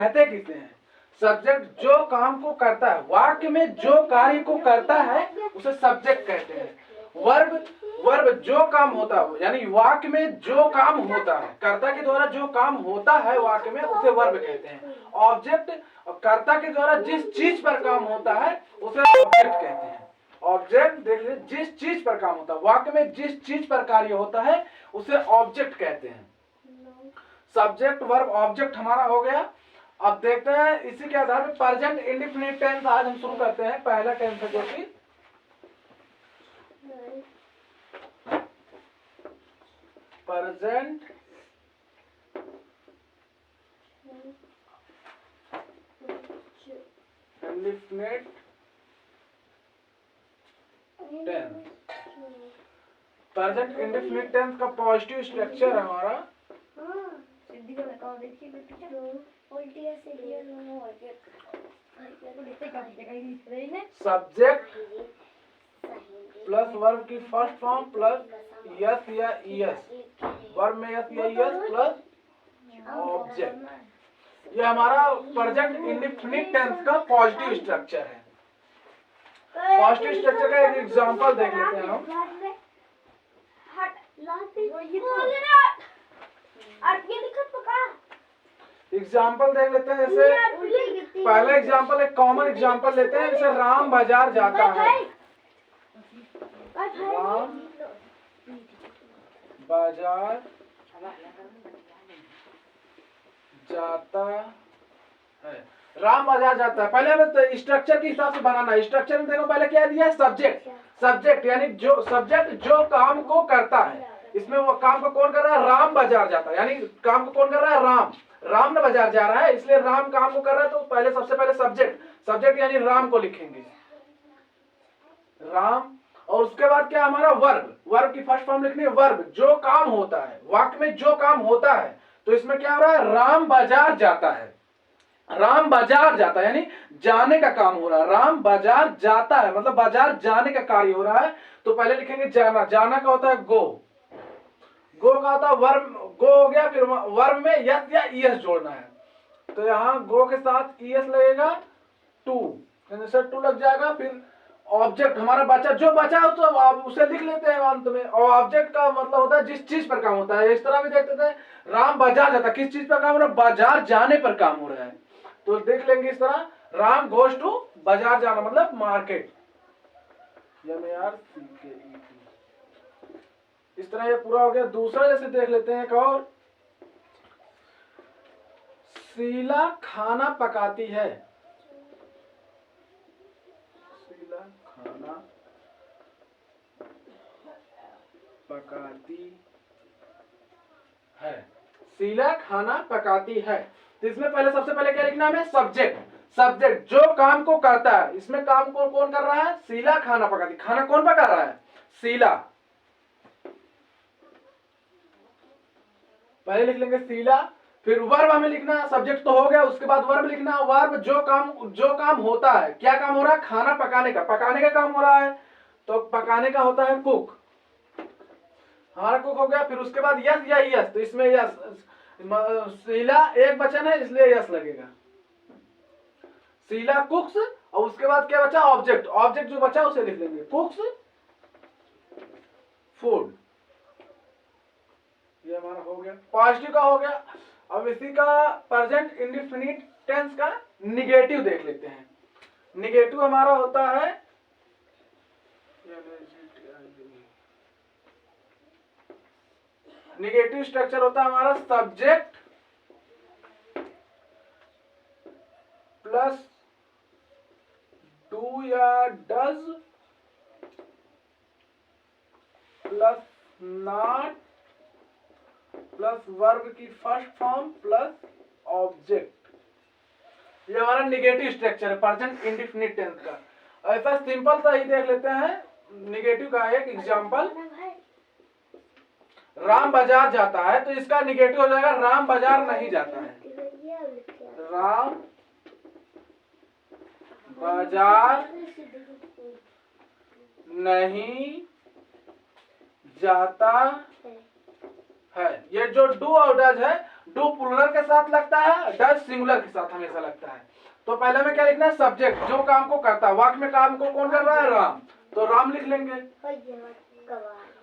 कहते किसे हैं? सब्जेक्ट जो काम को करता है, वाक्य में जो कार्य को करता है उसे सब्जेक्ट कहते हैं। वर्ब, वर्ब जो काम होता है, यानी वाक्य में जो काम होता है, कर्ता के द्वारा जो काम होता है वाक्य में, उसे वर्ब कहते हैं। ऑब्जेक्ट, कर्ता के द्वारा जिस चीज पर काम होता है उसे ऑब्जेक्ट कहते हैं। ऑब्जेक्ट देख लीजिए, जिस चीज पर काम होता है, वाक्य में जिस चीज पर कार्य होता है उसे ऑब्जेक्ट कहते हैं। सब्जेक्ट वर्ब ऑब्जेक्ट हमारा हो गया। अब देखते हैं इसी के आधार पर प्रेजेंट इंडेफिनिट टेंस आज हम शुरू करते हैं। पहला टेंस है जो कि present indefinite tense. Present indefinite tense का पॉजिटिव स्ट्रक्चर है हमारा सब्जेक्ट प्लस वर्ब की फर्स्ट फॉर्म प्लस यस या ईएस, वर्ब में यस या ईएस प्लस ऑब्जेक्ट। ये हमारा प्रेजेंट इंडेफिनिट टेंस का पॉजिटिव स्ट्रक्चर है। पॉजिटिव स्ट्रक्चर का एक एग्जांपल देख लेते हैं हम। एग्जाम्पल देख लेते हैं। जैसे पहला एग्जाम्पल, एक कॉमन एग्जाम्पल लेते हैं। जैसे राम बाजार जाता है, राम बाजार जाता है, राम बाजार जाता है। पहले हमें स्ट्रक्चर के हिसाब से बनाना है। स्ट्रक्चर में देखो पहले क्या दिया है, सब्जेक्ट। सब्जेक्ट यानी जो सब्जेक्ट जो काम को करता है, इसमें वो काम को कौन कर रहा है, राम बाजार जाता है, यानी काम को कौन कर रहा है, राम। राम ने बाजार जा रहा है, इसलिए राम काम को कर रहा है, तो पहले सबसे पहले सब्जेक्ट, सब्जेक्ट यानी राम को लिखेंगे, राम। और उसके बाद क्या हमारा वर्ब, वर्ब की फर्स्ट फॉर्म लिखनी है वर्ब, जो काम होता है, वाक्य में जो काम होता है। तो इसमें क्या हो रहा है, राम बाजार जाता है, राम बाजार जाता है यानी जाने का काम हो रहा है। राम बाजार जाता है मतलब बाजार जाने का कार्य हो रहा है। तो पहले लिखेंगे जाना, जाना का होता है गो, गो का होता है वर्ब, गो हो गया। फिर वर्ब में यस या ईएस जोड़ना है, तो यहाँ गो के साथ ईएस लगेगा, टू, टू लग जाएगा। फिर ऑब्जेक्ट हमारा बचा, जो बचा हो तो आप उसे लिख लेते हैं अंत में। और ऑब्जेक्ट का मतलब होता है जिस चीज पर काम होता है। इस तरह भी देखते थे, राम बाजार जाता है, किस चीज पर काम हो रहा है, बाजार जाने पर काम हो रहा है। तो देख लेंगे इस तरह, राम गोज टू बाजार जाना मतलब मार्केट, इस तरह ये पूरा हो गया। दूसरा जैसे देख लेते हैं एक और, शीला खाना पकाती है, शीला खाना पकाती है, शीला खाना पकाती है। तो इसमें पहले सबसे पहले क्या लिखना है, सब्जेक्ट। सब्जेक्ट जो काम को करता है, इसमें काम को कौन कर रहा है, शीला खाना पकाती। खाना कौन पका रहा है, शीला। पहले लिख लेंगे शीला। फिर वर्ब हमें लिखना है, सब्जेक्ट तो हो गया, उसके बाद वर्ब लिखना है। वर्ब जो काम होता है, क्या काम हो रहा है, खाना पकाने का, पकाने का काम हो रहा है, तो पकाने का होता है कुक, हमारा कुक हो गया। फिर उसके बाद यस या यस, तो इसमें यस, शीला एक वचन है इसलिए यस लगेगा, शीला कुक्स। और उसके बाद क्या बचा, ऑब्जेक्ट, ऑब्जेक्ट जो बचा उसे लिख लेंगे, कुक्स फूड। ये हमारा हो गया, पॉजिटिव का हो गया। अब इसी का प्रेजेंट इंडेफिनिट टेंस का निगेटिव देख लेते हैं। निगेटिव हमारा होता है, निगेटिव स्ट्रक्चर होता है हमारा सब्जेक्ट प्लस डू या does plus not plus verb की फर्स्ट फॉर्म प्लस ऑब्जेक्ट। ये हमारा निगेटिव स्ट्रक्चर है प्रेजेंट इंडेफिनिट टेंस का। ऐसा सिंपल सा ही देख लेते हैं निगेटिव का एक एग्जांपल, राम बाजार जाता है, तो इसका निगेटिव हो जाएगा राम बाजार नहीं जाता है, राम बाजार नहीं जाता है। ये जो डू और डज है, डू प्लूरल के साथ लगता है, डज सिंगुलर के साथ हमेशा लगता है। तो पहले में क्या लिखना है, सब्जेक्ट जो काम को करता है, वाक्य में काम को कौन कर रहा है, राम, तो राम लिख लेंगे।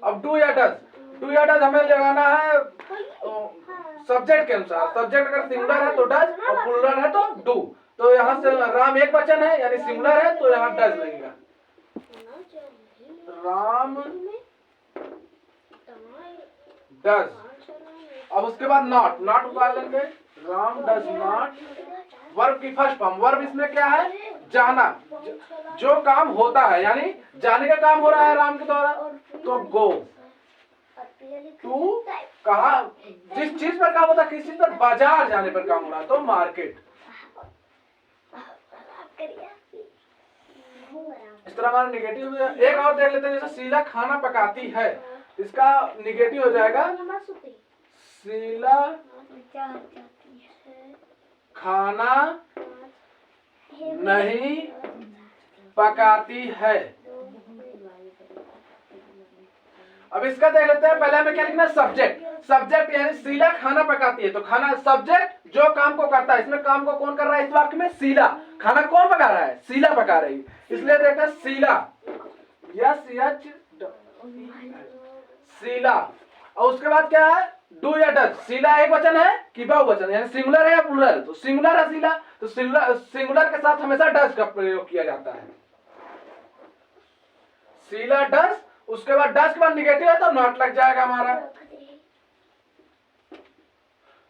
अब डू या डज हमें लगाना है सब्जेक्ट के अनुसार, सब्जेक्ट अगर सिंगुलर है तो डज और प्लूरल है तो डू, तो यहाँ से राम एक वचन है यानी सिंगुलर है तो यहाँ डज लगेगा, राम डज। अब उसके बाद नॉट उतार लेंगे, राम डज नॉट, वर्ब की फर्स्ट फॉर्म, वर्ब इसमें क्या है, जाना, जो काम होता है यानी जाने का काम हो रहा है राम के द्वारा, तो गो, टू कहा जिस चीज पर काम होता है, किस चीज पर, बाजार जाने पर काम हो रहा है तो मार्केट। इस तरह हमारा निगेटिव। एक और देख लेते हैं, जैसे शीला खाना पकाती है, इसका निगेटिव हो जाएगा शीला खाना नहीं पकाती है। अब इसका देख लेते हैं, पहले हमें क्या लिखना है, सब्जेक्ट यानी शीला खाना पकाती है, तो खाना सब्जेक्ट जो काम को करता है, इसमें काम को कौन कर रहा है, इस वाक्य में शीला, खाना कौन पका रहा है, शीला पका रही है, इसलिए देखते हैं शीला, शीला। और उसके बाद क्या है, डू या डज, शीला एक वचन है कि बहुवचन यानी सिंगुलर है या प्लूरल, तो सिंगुलर है शीला, तो सिंगुलर के साथ हमेशा डज का प्रयोग किया जाता है, शीला डज। उसके बाद डज के बाद निगेटिव है तो नॉट लग जाएगा हमारा।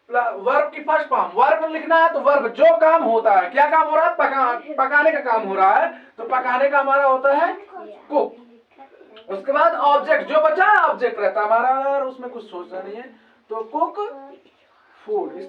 वर्ब की फर्स्ट फॉर्म, वर्ब लिखना है तो वर्ब जो काम होता है, क्या काम हो रहा है, पकाने का काम हो रहा है, तो पकाने का हमारा होता है कुक। उसके बाद ऑब्जेक्ट जो बचा ऑब्जेक्ट रहता है हमारा, और उसमें कुछ सोचना नहीं है, तो कुक फूड।